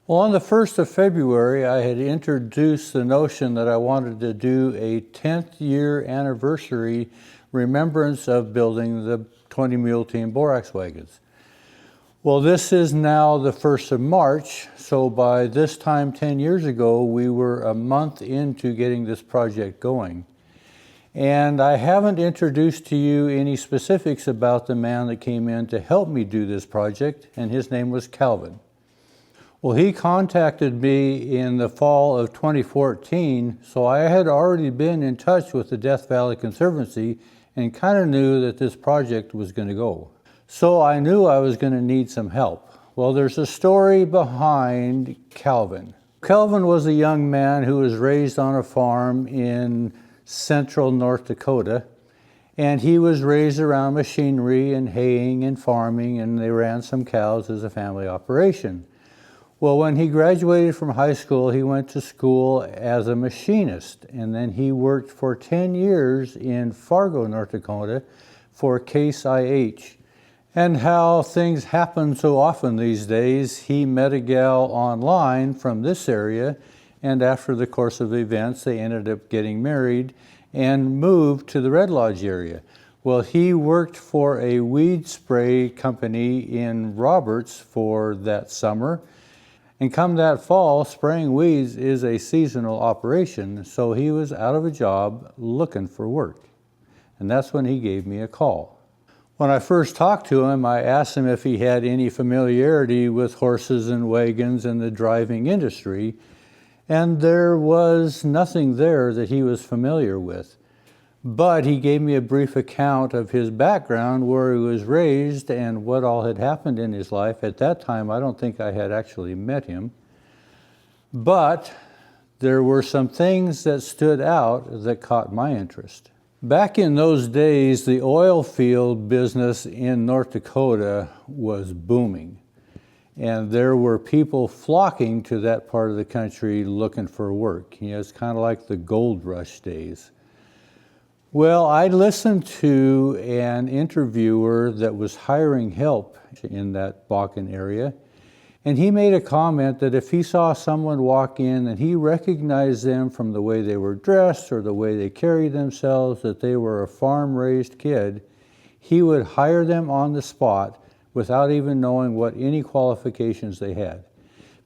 Well, on the 1st of February, I had introduced the notion that I wanted to do a 10th year anniversary remembrance of building the 20 mule team Borax Wagons. Well, this is now the 1st of March, so by this time 10 years ago, we were a month into getting this project going. And I haven't introduced to you any specifics about the man that came in to help me do this project, and his name was Calvin. Well, he contacted me in the fall of 2014, so I had already been in touch with the Death Valley Conservancy and kind of knew that this project was going to go. So I knew I was going to need some help. Well, there's a story behind Calvin. Calvin was a young man who was raised on a farm in central North Dakota, and he was raised around machinery and haying and farming, and they ran some cows as a family operation. Well, when he graduated from high school, he went to school as a machinist, and then he worked for 10 years in Fargo, North Dakota for Case IH. And how things happen so often these days, he met a gal online from this area, and after the course of events, they ended up getting married and moved to the Red Lodge area. Well, he worked for a weed spray company in Roberts for that summer. And come that fall, spraying weeds is a seasonal operation, so he was out of a job looking for work. And that's when he gave me a call. When I first talked to him, I asked him if he had any familiarity with horses and wagons and the driving industry, and there was nothing there that he was familiar with. But he gave me a brief account of his background, where he was raised and what all had happened in his life. At that time, I don't think I had actually met him. But there were some things that stood out that caught my interest. Back in those days, the oil field business in North Dakota was booming. And there were people flocking to that part of the country looking for work. You know, it's kind of like the gold rush days. Well, I listened to an interviewer that was hiring help in that Wagon area, and he made a comment that if he saw someone walk in and he recognized them from the way they were dressed or the way they carried themselves, that they were a farm-raised kid, he would hire them on the spot without even knowing what any qualifications they had,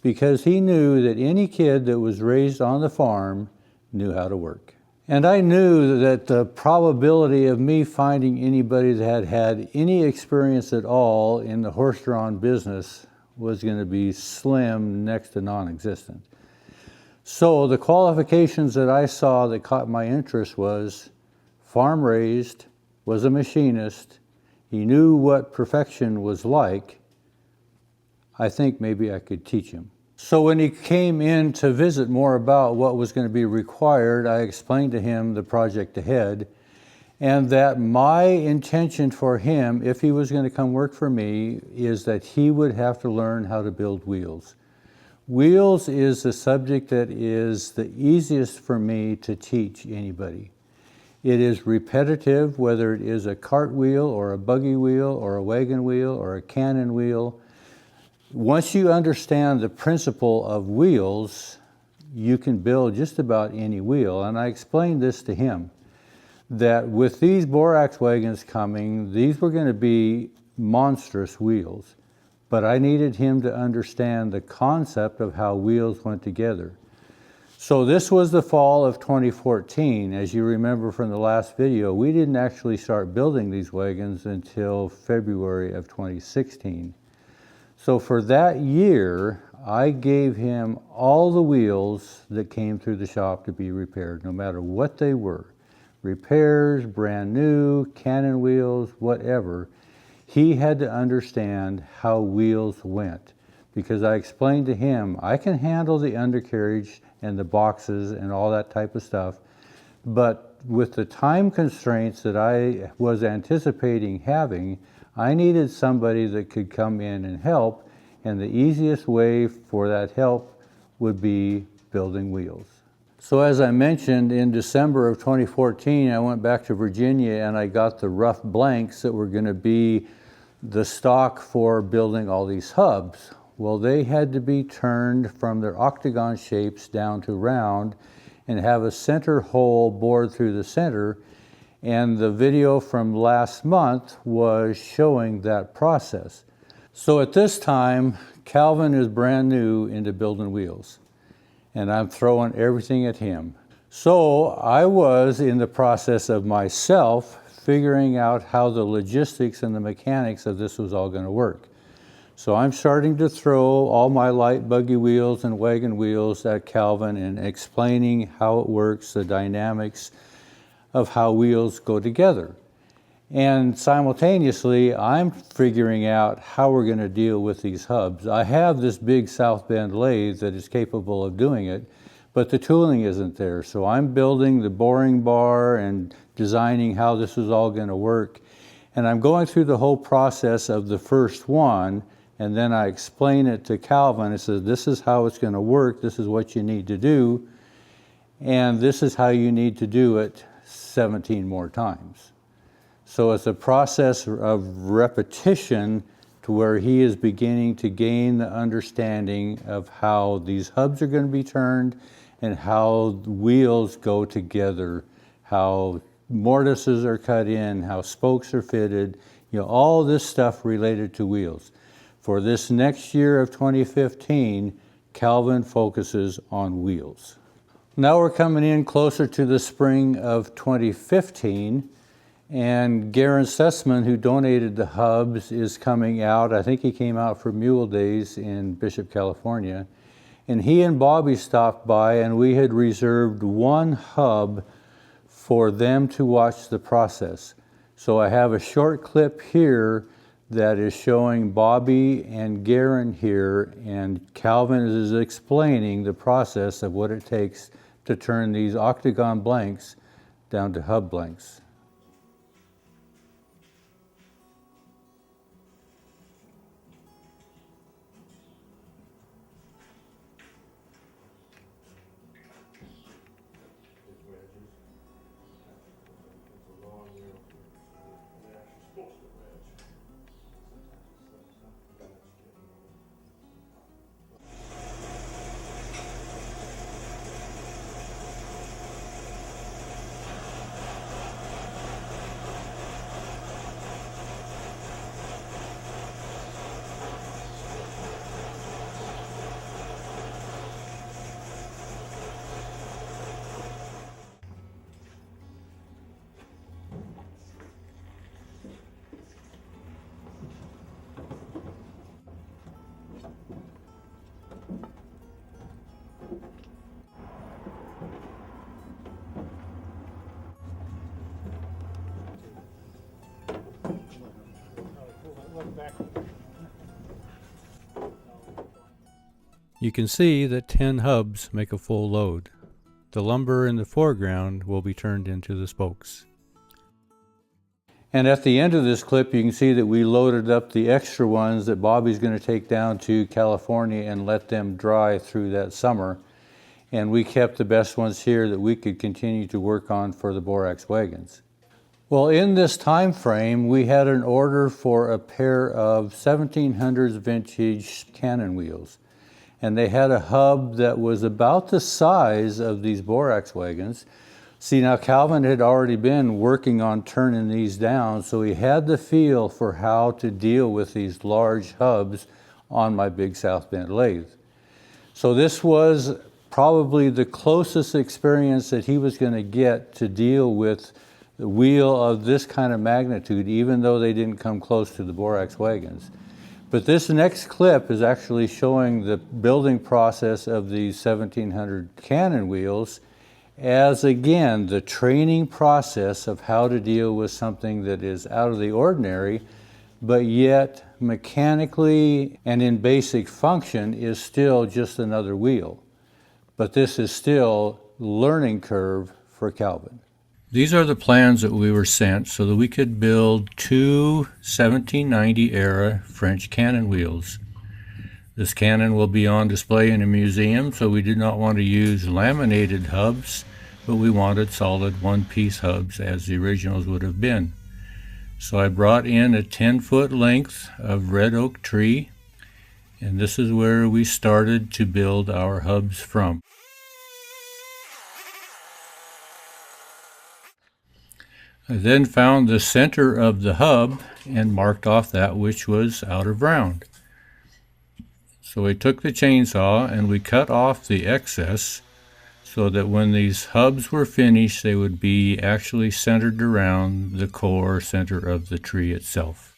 because he knew that any kid that was raised on the farm knew how to work. And I knew that the probability of me finding anybody that had had any experience at all in the horse-drawn business was going to be slim, next to non-existent. So the qualifications that I saw that caught my interest was farm-raised, was a machinist, he knew what perfection was like. I think maybe I could teach him. So when he came in to visit more about what was going to be required, I explained to him the project ahead, and that my intention for him, if he was going to come work for me, is that he would have to learn how to build wheels. Wheels is the subject that is the easiest for me to teach anybody. It is repetitive, whether it is a cart wheel or a buggy wheel or a wagon wheel or a cannon wheel. Once you understand the principle of wheels, you can build just about any wheel. And I explained this to him, that with these Borax wagons coming, these were going to be monstrous wheels. But I needed him to understand the concept of how wheels went together. So this was the fall of 2014. As you remember from the last video, we didn't actually start building these wagons until February of 2016. So for that year, I gave him all the wheels that came through the shop to be repaired, no matter what they were. Repairs, brand new, cannon wheels, whatever. He had to understand how wheels went, because I explained to him, I can handle the undercarriage and the boxes and all that type of stuff, but with the time constraints that I was anticipating having, I needed somebody that could come in and help, and the easiest way for that help would be building wheels. So as I mentioned, in December of 2014, I went back to Virginia and I got the rough blanks that were going to be the stock for building all these hubs. Well, they had to be turned from their octagon shapes down to round and have a center hole bored through the center. And the video from last month was showing that process. So at this time, Calvin is brand new into building wheels, and I'm throwing everything at him. So I was in the process of myself figuring out how the logistics and the mechanics of this was all going to work. So I'm starting to throw all my light buggy wheels and wagon wheels at Calvin and explaining how it works, the dynamics of how wheels go together. And simultaneously, I'm figuring out how we're going to deal with these hubs. I have this big South Bend lathe that is capable of doing it, but the tooling isn't there. So I'm building the boring bar and designing how this is all going to work. And I'm going through the whole process of the first one, and then I explain it to Calvin. I said, this is how it's going to work. This is what you need to do. And this is how you need to do it 17 more times. So it's a process of repetition to where he is beginning to gain the understanding of how these hubs are going to be turned and how wheels go together, how mortises are cut in, how spokes are fitted, all this stuff related to wheels. For this next year of 2015, Calvin focuses on wheels. Now we're coming in closer to the spring of 2015, and Garen Sussman, who donated the hubs, is coming out. I think he came out for Mule Days in Bishop, California. And he and Bobby stopped by, and we had reserved one hub for them to watch the process. So I have a short clip here that is showing Bobby and Garen here, and Calvin is explaining the process of what it takes to turn these octagon blanks down to hub blanks. You can see that 10 hubs make a full load. The lumber in the foreground will be turned into the spokes. And at the end of this clip, you can see that we loaded up the extra ones that Bobby's going to take down to California and let them dry through that summer. And we kept the best ones here that we could continue to work on for the Borax Wagons. Well, in this time frame, we had an order for a pair of 1700s vintage cannon wheels. And they had a hub that was about the size of these Borax Wagons. See, now Calvin had already been working on turning these down, so he had the feel for how to deal with these large hubs on my big South Bend lathe. So this was probably the closest experience that he was going to get to deal with the wheel of this kind of magnitude, even though they didn't come close to the Borax Wagons. But this next clip is actually showing the building process of these 1700 cannon wheels as, again, the training process of how to deal with something that is out of the ordinary, but yet mechanically and in basic function is still just another wheel. But this is still learning curve for Calvin. These are the plans that we were sent so that we could build two 1790 era French cannon wheels. This cannon will be on display in a museum, so we did not want to use laminated hubs, but we wanted solid one-piece hubs as the originals would have been. So I brought in a 10-foot length of red oak tree, And this is where we started to build our hubs from. I then found the center of the hub and marked off that which was out of round. So we took the chainsaw and we cut off the excess so that when these hubs were finished, they would be actually centered around the core center of the tree itself.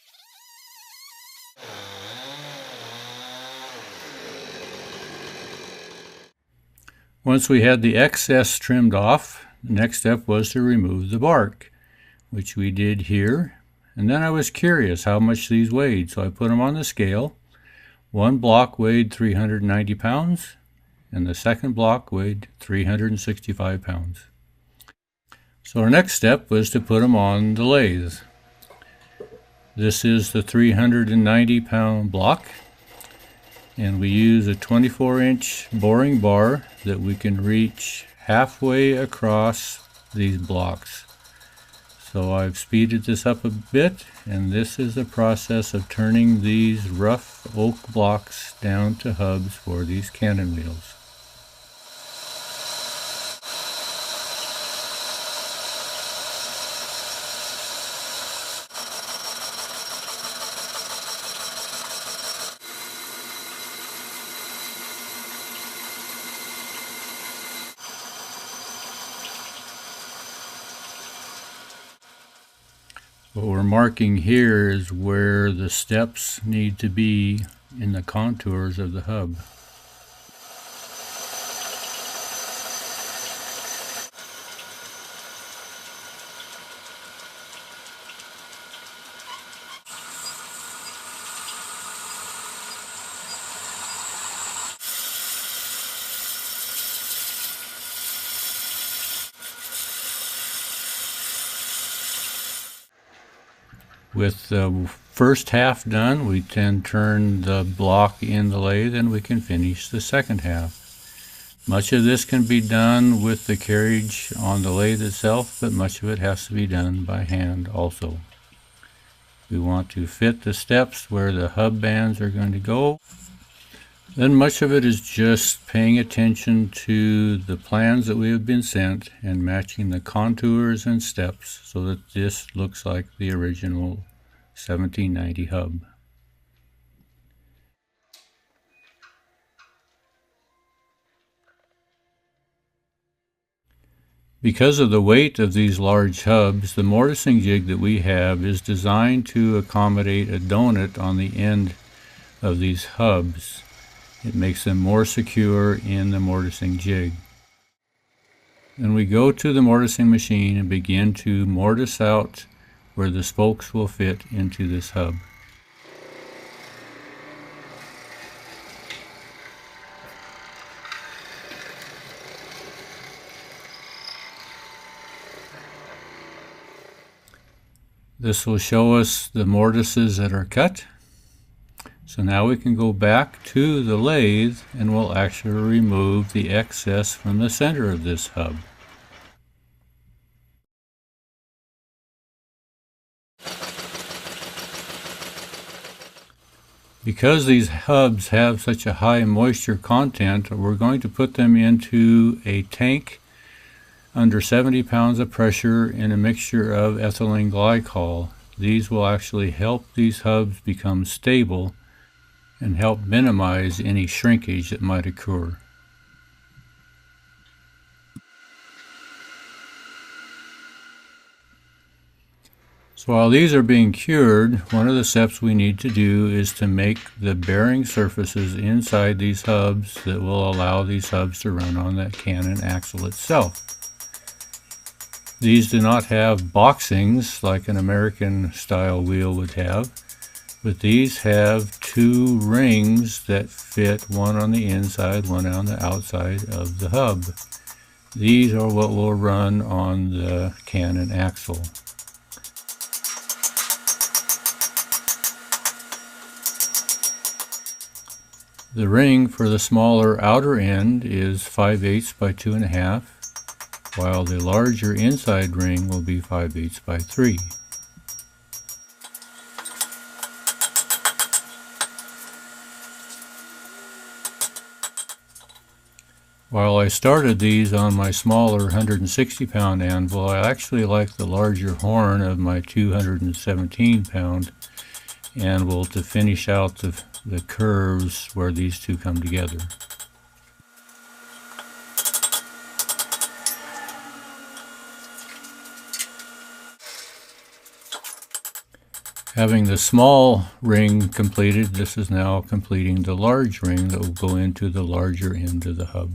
Once we had the excess trimmed off, the next step was to remove the bark, which we did here. And then I was curious how much these weighed, so I put them on the scale. One block weighed 390 pounds, and the second block weighed 365 pounds. So our next step was to put them on the lathe. This is the 390-pound block, and we use a 24-inch boring bar that we can reach halfway across these blocks. So I've speeded this up a bit, and this is the process of turning these rough oak blocks down to hubs for these cannon wheels. What we're marking here is where the steps need to be in the contours of the hub. With the first half done, we then turn the block in the lathe and we can finish the second half. Much of this can be done with the carriage on the lathe itself, but much of it has to be done by hand also. We want to fit the steps where the hub bands are going to go. Then much of it is just paying attention to the plans that we have been sent and matching the contours and steps so that this looks like the original 1790 hub. Because of the weight of these large hubs, the mortising jig that we have is designed to accommodate a donut on the end of these hubs. It makes them more secure in the mortising jig. Then we go to the mortising machine and begin to mortise out where the spokes will fit into this hub. This will show us the mortises that are cut. So now we can go back to the lathe and we'll actually remove the excess from the center of this hub. Because these hubs have such a high moisture content, we're going to put them into a tank under 70 pounds of pressure in a mixture of ethylene glycol. These will actually help these hubs become stable and help minimize any shrinkage that might occur. So while these are being cured, one of the steps we need to do is to make the bearing surfaces inside these hubs that will allow these hubs to run on that cannon axle itself. These do not have boxings like an American style wheel would have, but these have two rings that fit, one on the inside, one on the outside of the hub. These are what will run on the cannon axle. The ring for the smaller outer end is 5/8 by 2.5, while the larger inside ring will be 5/8 by 3. While I started these on my smaller 160-pound anvil, I actually like the larger horn of my 217-pound anvil to finish out the curves where these two come together. Having the small ring completed, this is now completing the large ring that will go into the larger end of the hub.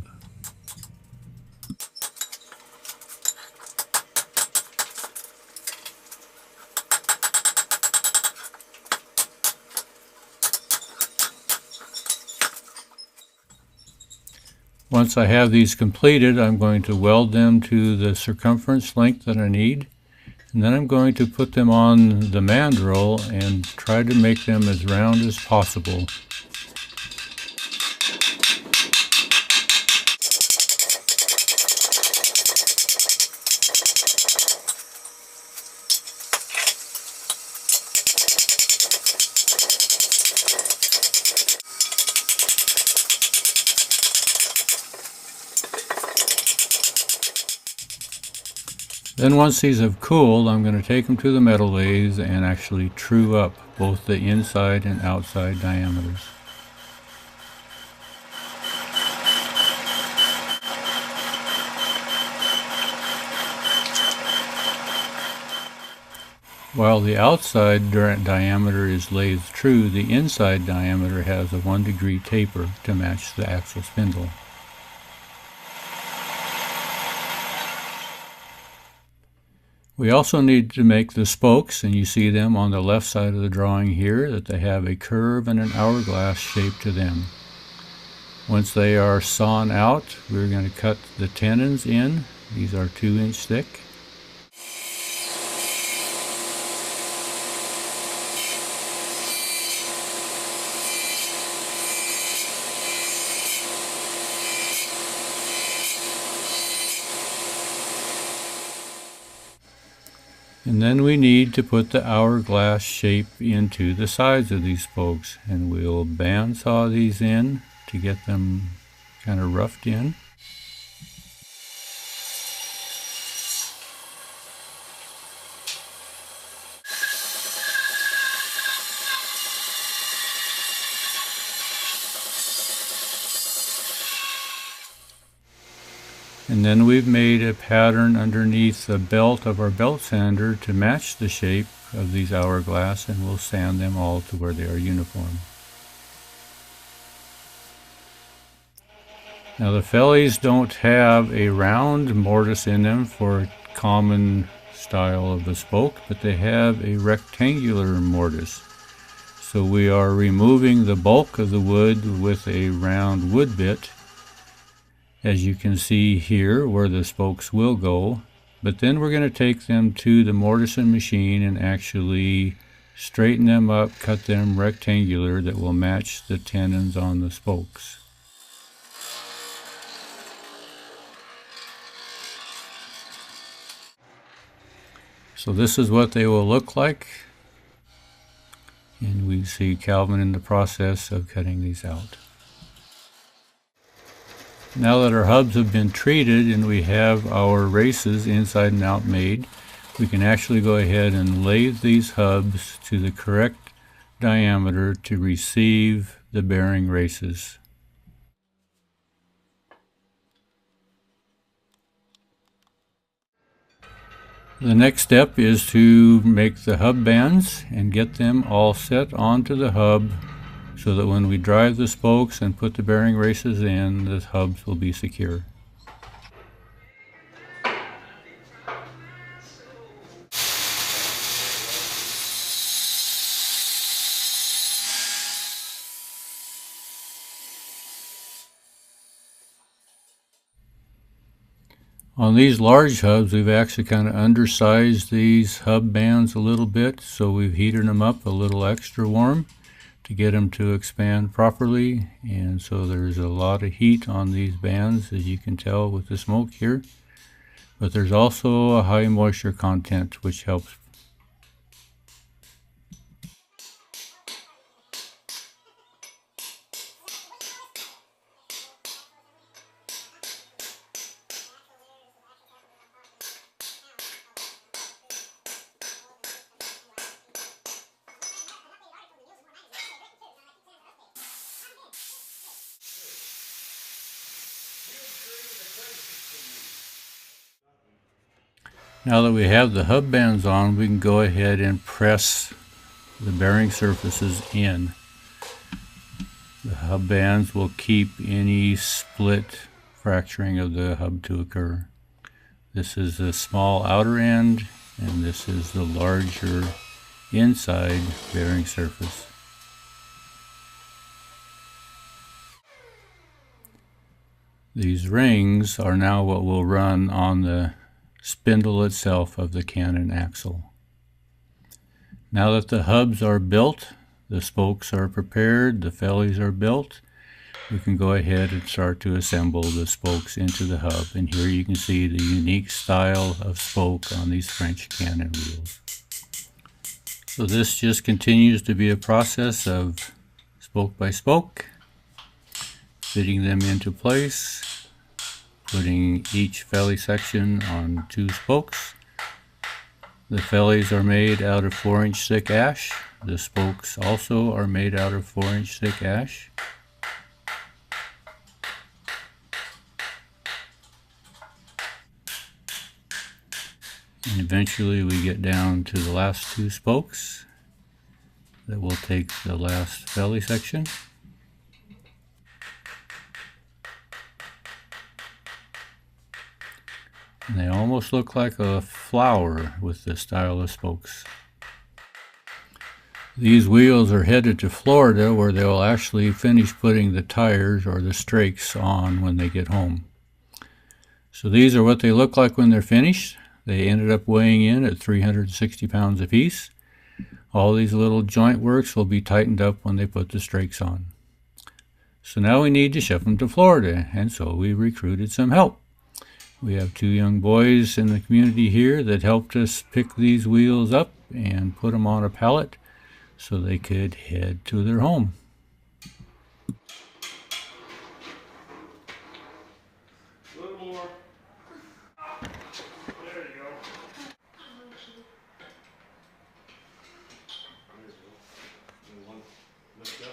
Once I have these completed, I'm going to weld them to the circumference length that I need, and then I'm going to put them on the mandrel and try to make them as round as possible. Then once these have cooled, I'm going to take them to the metal lathe and actually true up both the inside and outside diameters. While the outside diameter is lathe true, the inside diameter has a 1-degree taper to match the axle spindle. We also need to make the spokes, and you see them on the left side of the drawing here, that they have a curve and an hourglass shape to them. Once they are sawn out, we're going to cut the tenons in. These are 2-inch thick. And then we need to put the hourglass shape into the sides of these spokes, and we'll bandsaw these in to get them kind of roughed in. And then we've made a pattern underneath the belt of our belt sander to match the shape of these hourglass, and we'll sand them all to where they are uniform. Now the fellies don't have a round mortise in them for a common style of a spoke, but they have a rectangular mortise. So we are removing the bulk of the wood with a round wood bit, as you can see here where the spokes will go, but then we're going to take them to the mortising machine and actually straighten them up, cut them rectangular that will match the tenons on the spokes. So this is what they will look like, and we see Calvin in the process of cutting these out. Now that our hubs have been treated and we have our races inside and out made, we can actually go ahead and lathe these hubs to the correct diameter to receive the bearing races. The next step is to make the hub bands and get them all set onto the hub, so that when we drive the spokes and put the bearing races in, the hubs will be secure. On these large hubs, we've actually kind of undersized these hub bands a little bit, so we've heated them up a little extra warm to get them to expand properly, and so there's a lot of heat on these bands, as you can tell with the smoke here, but there's also a high moisture content which helps. Now that we have the hub bands on, we can go ahead and press the bearing surfaces in. The hub bands will keep any split fracturing of the hub to occur. This is the small outer end, and this is the larger inside bearing surface. These rings are now what will run on the spindle itself of the cannon axle. Now that the hubs are built, the spokes are prepared, the fellies are built, we can go ahead and start to assemble the spokes into the hub. And here you can see the unique style of spoke on these French cannon wheels. So this just continues to be a process of spoke by spoke, fitting them into place, putting each felly section on 2 spokes. The fellies are made out of 4-inch thick ash. The spokes also are made out of 4-inch thick ash. And eventually we get down to the last 2 spokes that will take the last felly section. And they almost look like a flower with this style of spokes. These wheels are headed to Florida, where they'll actually finish putting the tires or the strakes on when they get home. So these are what they look like when they're finished. They ended up weighing in at 360 pounds apiece. All these little joint works will be tightened up when they put the strakes on. So now we need to ship them to Florida, and so we recruited some help. We have 2 young boys in the community here that helped us pick these wheels up and put them on a pallet so they could head to their home. A little more. There you go. One lift up.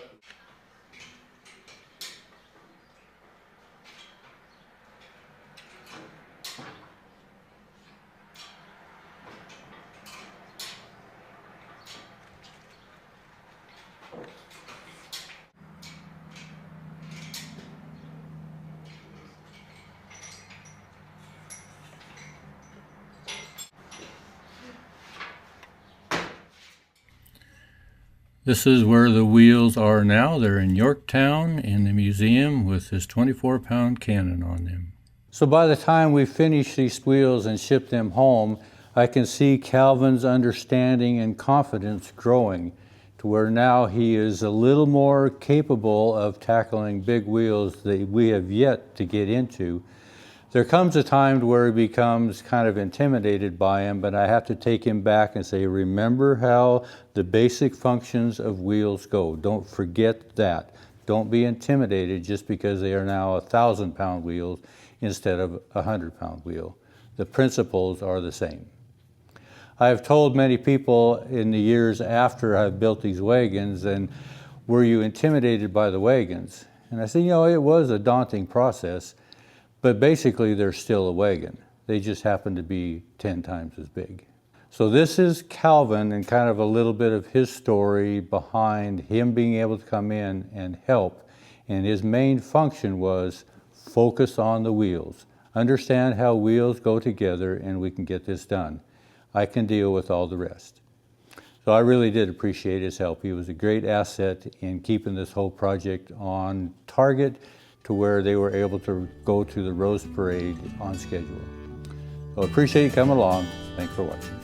This is where the wheels are now. They're in Yorktown in the museum with this 24-pound cannon on them. So by the time we finish these wheels and ship them home, I can see Calvin's understanding and confidence growing to where now he is a little more capable of tackling big wheels that we have yet to get into. There comes a time where he becomes kind of intimidated by him, but I have to take him back and say, remember how the basic functions of wheels go. Don't forget that. Don't be intimidated just because they are now 1,000-pound wheels instead of a 100-pound wheel. The principles are the same. I have told many people in the years after I've built these wagons, and were you intimidated by the wagons? And I said, it was a daunting process. But basically, they're still a wagon. They just happen to be 10 times as big. So this is Calvin and kind of a little bit of his story behind him being able to come in and help. And his main function was focus on the wheels. Understand how wheels go together and we can get this done. I can deal with all the rest. So I really did appreciate his help. He was a great asset in keeping this whole project on target, to where they were able to go to the Rose Parade on schedule. So I appreciate you coming along. Thanks for watching.